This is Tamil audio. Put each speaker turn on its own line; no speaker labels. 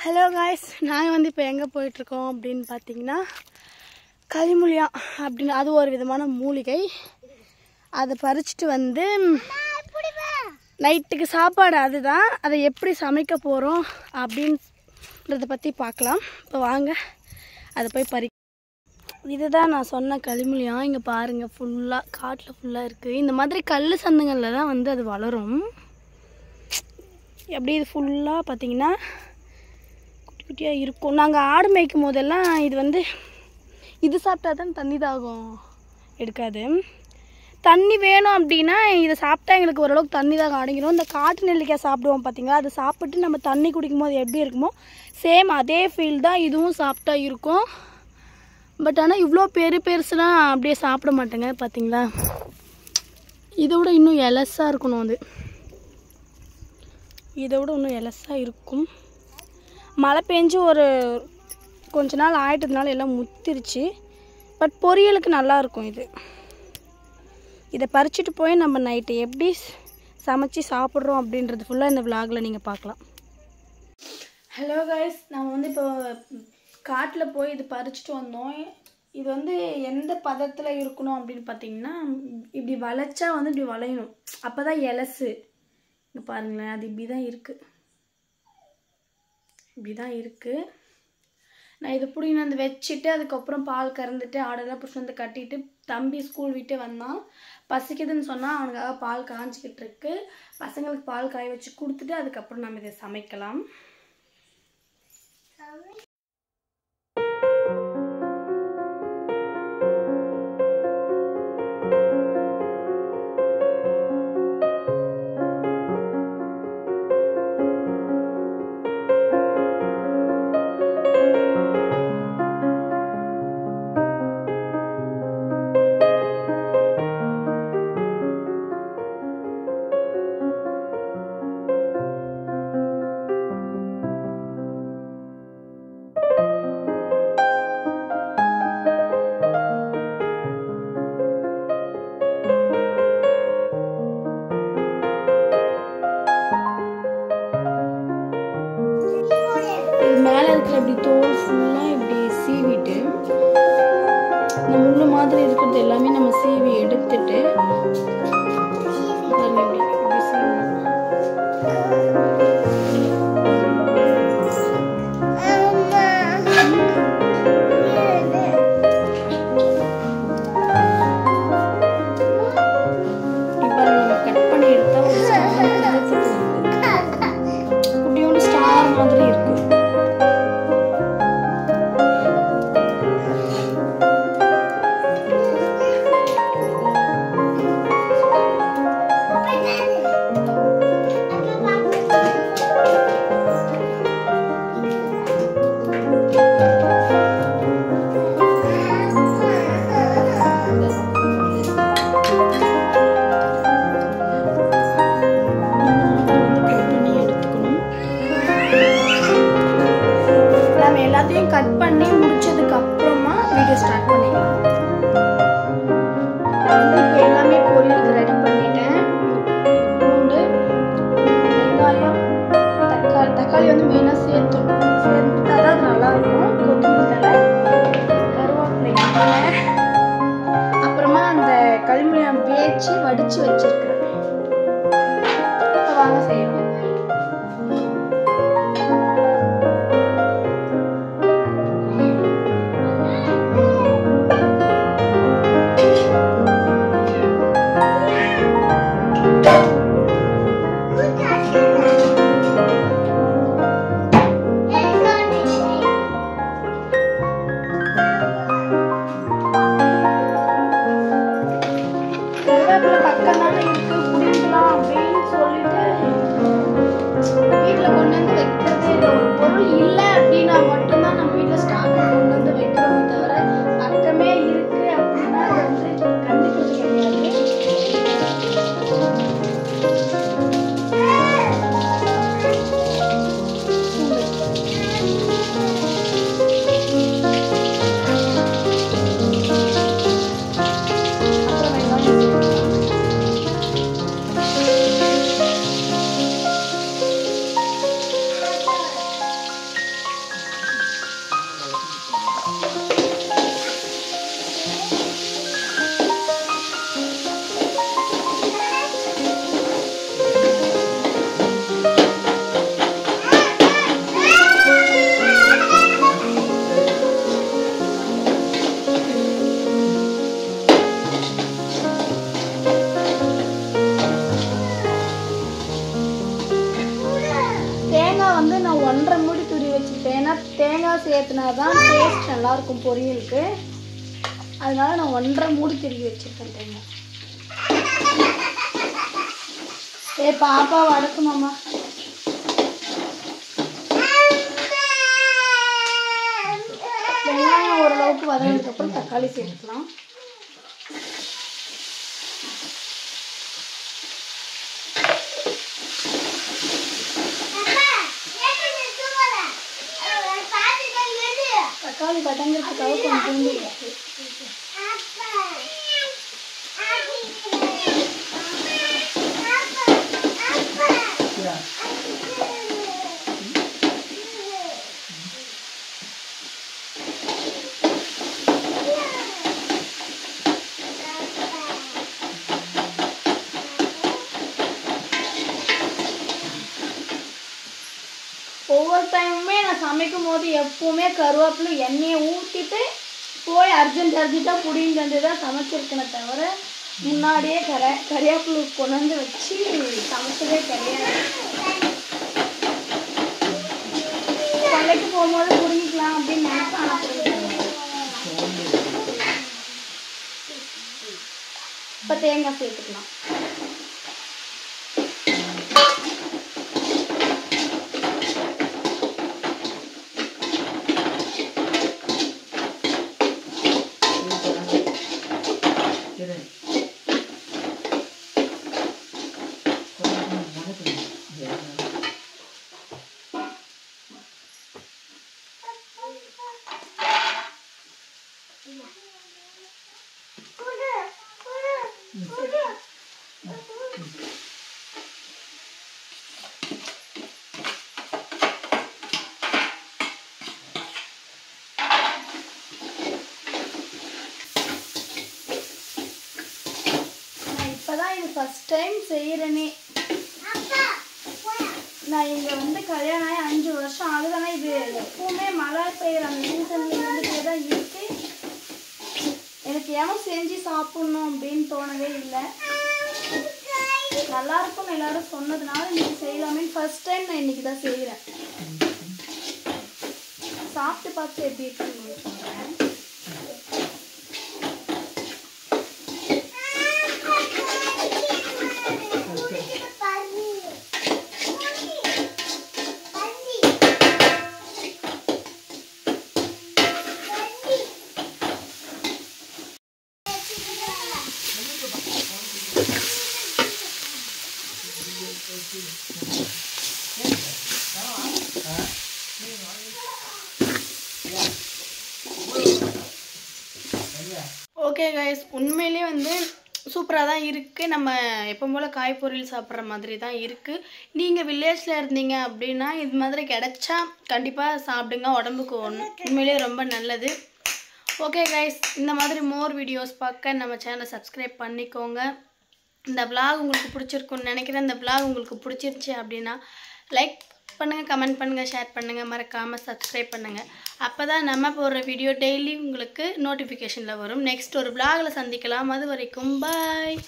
ஹலோ காய்ஸ், நாங்கள் வந்து இப்போ எங்கே போயிட்டுருக்கோம் அப்படின்னு பார்த்தீங்கன்னா கலிமுலியா அப்படின்னு அது ஒரு விதமான மூலிகை. அதை பறிச்சுட்டு வந்து நைட்டுக்கு சாப்பாடு அதுதான். அதை எப்படி சமைக்க போகிறோம் அப்படின்றத பற்றி பார்க்கலாம். இப்போ வாங்க அதை போய் இதுதான் நான் சொன்ன கலிமுலியா. இங்கே பாருங்கள், ஃபுல்லாக காட்டில் ஃபுல்லாக இருக்குது. இந்த மாதிரி கல் சந்துங்களில் தான் வந்து அது வளரும். எப்படி இது ஃபுல்லாக பார்த்திங்கன்னா குட்டி குட்டியாக இருக்கும். நாங்கள் ஆடு மேய்க்கும் போதெல்லாம் இது வந்து இது சாப்பிட்டா தான் தண்ணி தாகம் எடுக்காது. தண்ணி வேணும் அப்படின்னா இதை சாப்பிட்டா எங்களுக்கு ஓரளவுக்கு தண்ணி தாகம் அடங்கிடும். இந்த காட்டு நெல்லிக்காய் சாப்பிடுவோம் பார்த்திங்களா, அதை சாப்பிட்டு நம்ம தண்ணி குடிக்கும் போது எப்படி இருக்குமோ சேம் அதே ஃபீல் தான் இதுவும் சாப்பிட்டா இருக்கும். பட் ஆனால் இவ்வளோ பெருசுலாம் அப்படியே சாப்பிட மாட்டேங்க. பார்த்திங்களா, இதோட இன்னும் எலசாக இருக்கணும். அது இதோட இன்னும் எலசாக இருக்கும். மழை பெஞ்சு ஒரு கொஞ்ச நாள் ஆயிட்டதுனால எல்லாம் முத்திருச்சு. பட் பொரியலுக்கு நல்லாயிருக்கும் இது. இதை பறிச்சுட்டு போய் நம்ம நைட்டு எப்படி சமைச்சு சாப்பிட்றோம் அப்படின்றது ஃபுல்லாக இந்த விலாகில் நீங்கள் பார்க்கலாம். ஹலோ கைஸ், நம்ம வந்து இப்போ காட்டில் போய் இது பறிச்சுட்டு வந்தோம். இது வந்து எந்த பதத்தில் இருக்கணும் அப்படின்னு பார்த்தீங்கன்னா, இப்படி வளைச்சா வந்து இப்படி வளையணும். அப்போ தான் எலசு. இங்கே பாருங்களேன், அது இப்படி தான் இருக்குது. இப்படி தான் இருக்குது. நான் இதை பிடிங்கி வந்து வச்சுட்டு அதுக்கப்புறம் பால் கறந்துட்டு ஆடெல்லாம் பிடிச்சி வந்து கட்டிட்டு தம்பி ஸ்கூல் விட்டு வந்தான். பசிக்குதுன்னு சொன்னால் அவனுக்காக பால் காய்ச்சிக்கிட்டு இருக்கு. பசங்களுக்கு பால் காய வச்சு கொடுத்துட்டு அதுக்கப்புறம் நம்ம இதை சமைக்கலாம். மேலே இருக்கிற இப்படி தோல் ஃபுல்லாக இப்படி சீவிட்டு இந்த முள்ளு மாதிரி இருக்கிறது எல்லாமே நம்ம சீவி எடுத்துட்டு இப்படி இப்படி சீவணும். இப்போ நம்ம கட் பண்ணி எடுத்தா ஒரு குட்டியோட ஸ்டார் மாதிரி இருக்கு. எல்லாத்தையும் கட் பண்ணி முடிச்சதுக்கு அப்புறமா வீடியோ ஸ்டார்ட் பண்ணிக்கலாம். இப்போ எல்லாமே பொரியலுக்கு ரெடி பண்ணிட்டேன். பூண்டு, வெங்காயம், தக்காளி வந்து மெயினாக சேர்த்துட்டா தான் அது நல்லாயிருக்கும். கொத்தமல்லி தழை, கருவேப்பிலை, அப்புறமா அந்த கலிமுலியா வேச்சு வடித்து வச்சிருக்கிறேன். இப்போ வாங்க செய்யலாம். பக்கம் தானே நான் 1.5 மூடி துருவி வச்சுருப்பேன். ஏன்னா தேங்காய் சேர்த்துனா தான் டேஸ்ட் நல்லாயிருக்கும் பொரியலுக்கு. அதனால நான் 1.5 மூடி துருவி வச்சுருக்கேன் தேங்காய். பாப்பா வடக்குமாம்மா. வெங்காயம் ஓரளவுக்கு வதங்கினதுக்கப்புறம் தக்காளி சேர்த்துக்கலாம். தக்காளி வதங்கிறதுக்காக கொஞ்சம் ஒவ்வொரு டைமுமே நான் சமைக்கும் போது எப்பவுமே கருவேப்பிலை எண்ணெயை ஊற்றிட்டு போய் அர்ஜென்ட்டாக புடிங்கிட்டு வந்து தான் சமைச்சிருக்கேனே தவிர முன்னாடியே கறிவேப்பிலை கொண்டு வந்து வச்சு சமைச்சதே கிடையாது. கொல்லைக்கு போகும்போது புடிங்கிக்கலாம் அப்படின்னு நினைப்பேன். இப்போ தேங்காய் சேர்த்துக்கலாம். இப்போதான் இது ஃபர்ஸ்ட் டைம் செய்கிறேனே. நான் இங்கே வந்து கல்யாணம் ஆகி 5 வருஷம் ஆகுதுன்னா இது எப்பவுமே மழை பெய்கிற அந்த சீசன்ல இருந்துகிட்டே தான் இருக்கு. எனக்கு ஏன் செஞ்சு சாப்பிடணும் அப்படின்னு தோணவே இல்லை. நல்லா இருக்கும்னு எல்லாரும் சொன்னதுனால இன்னைக்கு செய்யலாமே. ஃபர்ஸ்ட் டைம் நான் இன்னைக்கு தான் செய்கிறேன். சாப்பிட்டு பார்த்து எப்படி இருக்குன்னு சொல்கிறேன். ஓகே கைஸ், உண்மையிலே வந்து சூப்பராக தான் இருக்குது. நம்ம எப்போ போல் காய்பொரியல் சாப்பிட்ற மாதிரி தான் இருக்குது. நீங்கள் வில்லேஜில் இருந்தீங்க அப்படின்னா இது மாதிரி கிடைச்சா கண்டிப்பாக சாப்பிடுங்க. உடம்புக்கு உண்மையிலே ரொம்ப நல்லது. ஓகே கைஸ், இந்த மாதிரி மோர் வீடியோஸ் பார்க்க நம்ம சேனலை சப்ஸ்கிரைப் பண்ணிக்கோங்க. இந்த vlog உங்களுக்கு பிடிச்சிருக்குன்னு நினைக்கிறேன். இந்த vlog உங்களுக்கு பிடிச்சிருச்சு அப்படின்னா லைக் பண்ணுங்கள், கமெண்ட் பண்ணுங்கள், ஷேர் பண்ணுங்கள், மறக்காமல் சப்ஸ்கிரைப் பண்ணுங்கள். அப்போ தான் நம்ம போடுற வீடியோ டெய்லி உங்களுக்கு நோட்டிஃபிகேஷனில் வரும். நெக்ஸ்ட் ஒரு vlogல சந்திக்கலாம். அது வரைக்கும் பாய்.